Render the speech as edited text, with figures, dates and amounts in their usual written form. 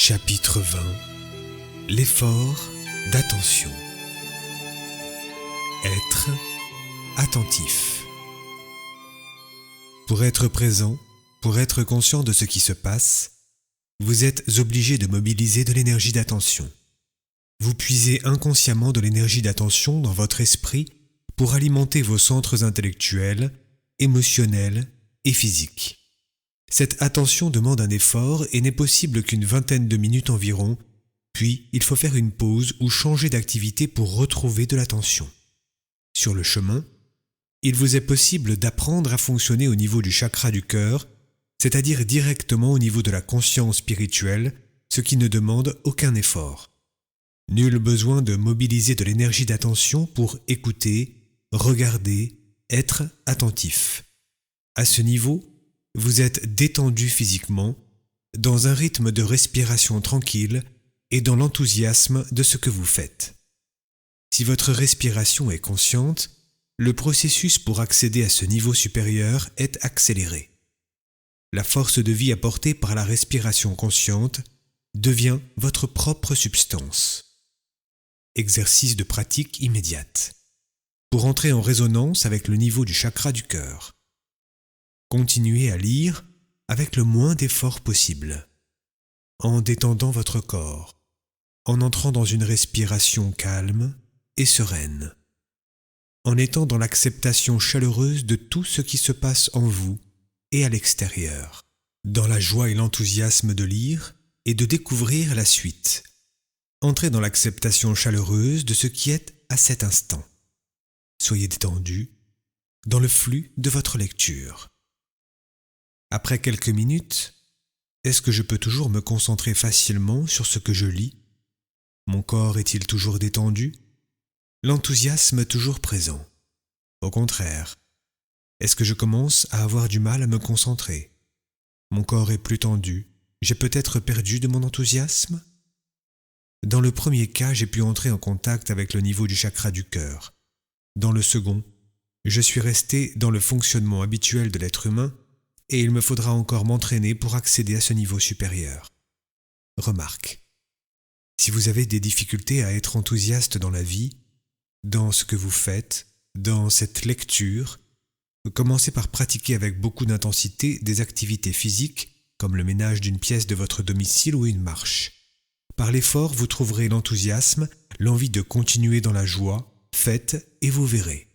Chapitre 20. L'effort d'attention. Être attentif. Pour être présent, pour être conscient de ce qui se passe, vous êtes obligé de mobiliser de l'énergie d'attention. Vous puisez inconsciemment de l'énergie d'attention dans votre esprit pour alimenter vos centres intellectuels, émotionnels et physiques. Cette attention demande un effort et n'est possible qu'une vingtaine de minutes environ, puis il faut faire une pause ou changer d'activité pour retrouver de l'attention. Sur le chemin, il vous est possible d'apprendre à fonctionner au niveau du chakra du cœur, c'est-à-dire directement au niveau de la conscience spirituelle, ce qui ne demande aucun effort. Nul besoin de mobiliser de l'énergie d'attention pour écouter, regarder, être attentif. À ce niveau, vous êtes détendu physiquement, dans un rythme de respiration tranquille et dans l'enthousiasme de ce que vous faites. Si votre respiration est consciente, le processus pour accéder à ce niveau supérieur est accéléré. La force de vie apportée par la respiration consciente devient votre propre substance. Exercice de pratique immédiate. Pour entrer en résonance avec le niveau du chakra du cœur. Continuez à lire avec le moins d'efforts possible, en détendant votre corps, en entrant dans une respiration calme et sereine, en étant dans l'acceptation chaleureuse de tout ce qui se passe en vous et à l'extérieur, dans la joie et l'enthousiasme de lire et de découvrir la suite. Entrez dans l'acceptation chaleureuse de ce qui est à cet instant. Soyez détendu dans le flux de votre lecture. Après quelques minutes, est-ce que je peux toujours me concentrer facilement sur ce que je lis? Mon corps est-il toujours détendu? L'enthousiasme toujours présent? Au contraire, est-ce que je commence à avoir du mal à me concentrer? Mon corps est plus tendu, j'ai peut-être perdu de mon enthousiasme? Dans le premier cas, j'ai pu entrer en contact avec le niveau du chakra du cœur. Dans le second, je suis resté dans le fonctionnement habituel de l'être humain et il me faudra encore m'entraîner pour accéder à ce niveau supérieur. Remarque. Si vous avez des difficultés à être enthousiaste dans la vie, dans ce que vous faites, dans cette lecture, commencez par pratiquer avec beaucoup d'intensité des activités physiques comme le ménage d'une pièce de votre domicile ou une marche. Par l'effort, vous trouverez l'enthousiasme, l'envie de continuer dans la joie, faites et vous verrez.